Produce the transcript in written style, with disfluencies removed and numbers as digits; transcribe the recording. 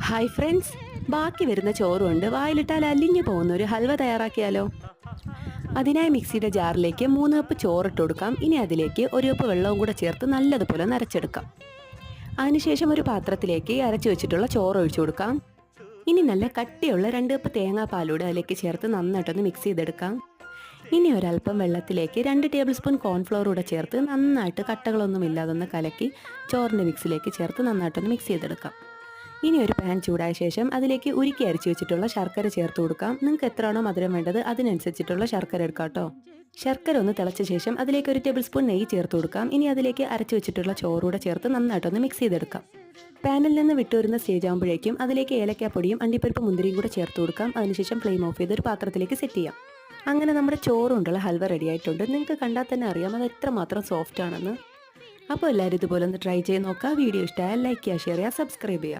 Hi friends, ബാക്കി വരുന്ന ചോറുകൊണ്ട് വായിലിട്ടാൽ അലിഞ്ഞു പോകുന്ന ഒരു ഹൽവ തയ്യാറാക്കിയാലോ? അതിനായി മിക്സിയുടെ ജാറിലേക്ക് 3 കപ്പ് ചോറിട്ട് കൊടുക്കാം. ഇനി അതിലേക്ക് 1 കപ്പ് വെള്ളവും കൂടെ ചേർത്ത് നല്ലതുപോലെ നരച്ചെടുക്കാം. അതിനുശേഷം ഒരു പാത്രത്തിലേക്ക് അരച്ചു വെച്ചിട്ടുള്ള ചോറ് ഒഴിച്ചു കൊടുക്കാം. ഇനി നല്ല കട്ടിയുള്ള 2 കപ്പ് തേങ്ങാപ്പാലൂടെ അതിലേക്ക് ചേർത്ത് നന്നായിട്ടൊന്ന് മിക്സ് ചെയ്തെടുക്കാം. ഇനി ഒരല്പം വെള്ളത്തിലേക്ക് 2 ടേബിൾ സ്പൂൺ കോൺഫ്ലവർ കൂടെ ചേർത്ത് നന്നായിട്ട് കട്ടകളൊന്നും ഇല്ലാതൊന്ന് കലക്കി ചോറിൻ്റെ മിക്സിലേക്ക് ചേർത്ത് നന്നായിട്ടൊന്ന് മിക്സ് ചെയ്തെടുക്കാം. ഇനി ഒരു പാൻ ചൂടായ ശേഷം അതിലേക്ക് ഉരുക്കി അരച്ചു വെച്ചിട്ടുള്ള ശർക്കര ചേർത്ത് കൊടുക്കാം. നിങ്ങൾക്ക് എത്രയാണോ മധുരം വേണ്ടത് അതിനനുസരിച്ചിട്ടുള്ള ശർക്കര എടുക്കാം കേട്ടോ. ശർക്കര ഒന്ന് തിളച്ച ശേഷം അതിലേക്ക് 1 ടേബിൾ സ്പൂൺ നെയ്യ് ചേർത്ത് കൊടുക്കാം. ഇനി അതിലേക്ക് അരച്ചു വെച്ചിട്ടുള്ള ചോറൂടെ ചേർത്ത് നന്നായിട്ടൊന്ന് മിക്സ് ചെയ്തെടുക്കാം. പാനിൽ നിന്ന് വിട്ടുവരുന്ന സ്റ്റേജ് ആകുമ്പോഴേക്കും അതിലേക്ക് ഏലക്കാപ്പൊടിയും അണ്ടിപ്പരിപ്പ് മുന്തിരിയും കൂടെ ചേർത്ത് കൊടുക്കാം. അതിനുശേഷം ഫ്ലെയിം ഓഫ് ചെയ്ത് ഒരു പാത്രത്തിലേക്ക് സെറ്റ് ചെയ്യാം. അങ്ങനെ നമ്മുടെ ചോറ് കൊണ്ടുള്ള ഹൽവ റെഡി ആയിട്ടുണ്ട്. നിങ്ങൾക്ക് കണ്ടാൽ തന്നെ അറിയാം അത് എത്രമാത്രം സോഫ്റ്റ് ആണെന്ന്. അപ്പോൾ എല്ലാവരും ഇതുപോലെ ഒന്ന് ട്രൈ ചെയ്ത് നോക്കുക. വീഡിയോ ഇഷ്ടമായാൽ ലൈക്ക് ചെയ്യുക, ഷെയർ ചെയ്യുക, സബ്സ്ക്രൈബ് ചെയ്യുക.